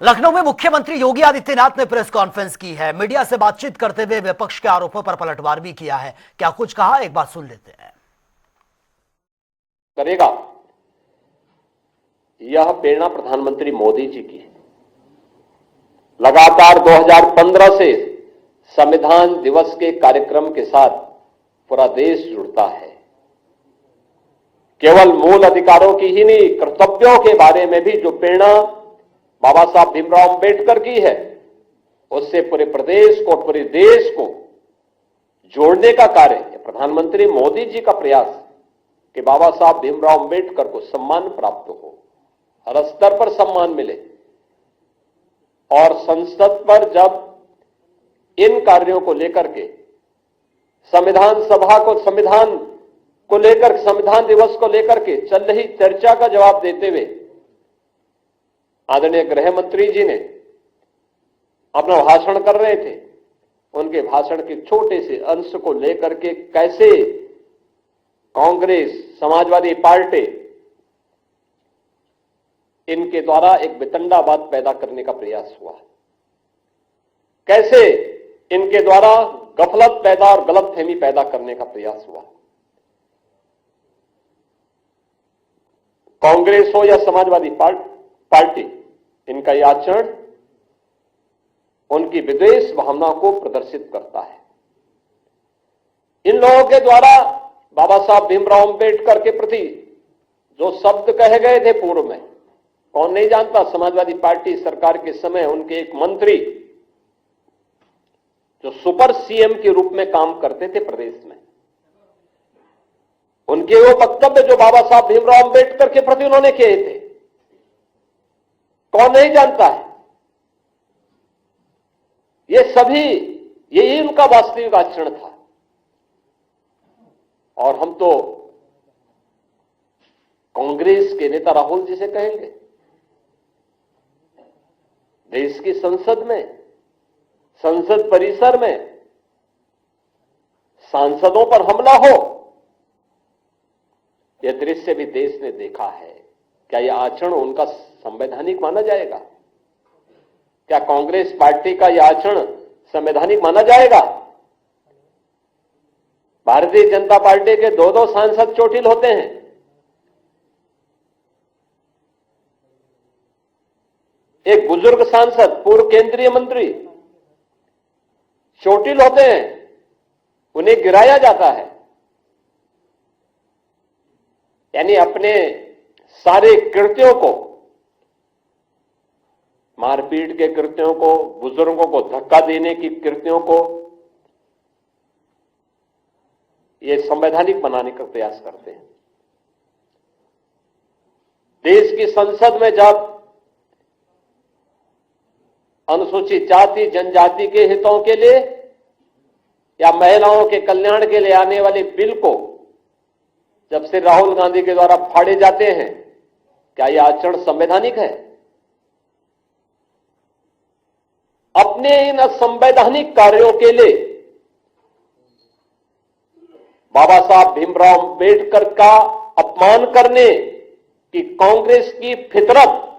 लखनऊ में मुख्यमंत्री योगी आदित्यनाथ ने प्रेस कॉन्फ्रेंस की है। मीडिया से बातचीत करते हुए विपक्ष के आरोपों पर पलटवार भी किया है। क्या कुछ कहा, एक बार सुन लेते हैं। करेगा यह प्रेरणा प्रधानमंत्री मोदी जी की है। लगातार 2015 से संविधान दिवस के कार्यक्रम के साथ पूरा देश जुड़ता है। केवल मूल अधिकारों की ही नहीं, कर्तव्यों के बारे में भी जो प्रेरणा बाबा साहब भीमराव अंबेडकर की है, उससे पूरे प्रदेश को, पूरे देश को जोड़ने का कार्य प्रधानमंत्री मोदी जी का प्रयास कि बाबा साहब भीमराव अंबेडकर को सम्मान प्राप्त हो, हर स्तर पर सम्मान मिले। और संसद पर जब इन कार्यों को लेकर के संविधान सभा को, संविधान दिवस को लेकर के चल रही चर्चा का जवाब देते हुए आदरणीय गृह मंत्री जी ने अपना भाषण कर रहे थे। उनके भाषण के छोटे से अंश को लेकर के कैसे कांग्रेस, समाजवादी पार्टी इनके द्वारा एक वितंडावाद पैदा करने का प्रयास हुआ, कैसे इनके द्वारा गफलत पैदा और गलतफहमी पैदा करने का प्रयास हुआ। कांग्रेस हो या समाजवादी पार्टी, इनका यह आचरण उनकी विद्वेष भावना को प्रदर्शित करता है। इन लोगों के द्वारा बाबा साहब भीमराव अंबेडकर के प्रति जो शब्द कहे गए थे पूर्व में, कौन नहीं जानता। समाजवादी पार्टी सरकार के समय उनके एक मंत्री जो सुपर सीएम के रूप में काम करते थे प्रदेश में, उनके वो वक्तव्य जो बाबा साहब भीमराव अंबेडकर के प्रति उन्होंने किए थे, कौन नहीं जानता है। ये सभी, यही उनका वास्तविक आचरण था। और हम तो कांग्रेस के नेता राहुल जी से कहेंगे, देश की संसद में, संसद परिसर में सांसदों पर हमला हो, यह दृश्य भी देश ने देखा है। क्या यह आचरण उनका संवैधानिक माना जाएगा? क्या कांग्रेस पार्टी का यह आचरण संवैधानिक माना जाएगा? भारतीय जनता पार्टी के दो सांसद चोटिल होते हैं। एक बुजुर्ग सांसद, पूर्व केंद्रीय मंत्री चोटिल होते हैं, उन्हें गिराया जाता है। यानी अपने सारे कृत्यों को, मारपीट के कृत्यों को, बुजुर्गों को धक्का देने की कृत्यों को ये संवैधानिक बनाने का प्रयास करते हैं। देश की संसद में जब अनुसूचित जाति जनजाति के हितों के लिए या महिलाओं के कल्याण के लिए आने वाले बिल को जब से राहुल गांधी के द्वारा फाड़े जाते हैं, क्या यह आचरण संवैधानिक है? अपने इन असंवैधानिक कार्यों के लिए बाबा साहब भीमराव अंबेडकर का अपमान करने की कांग्रेस की फितरत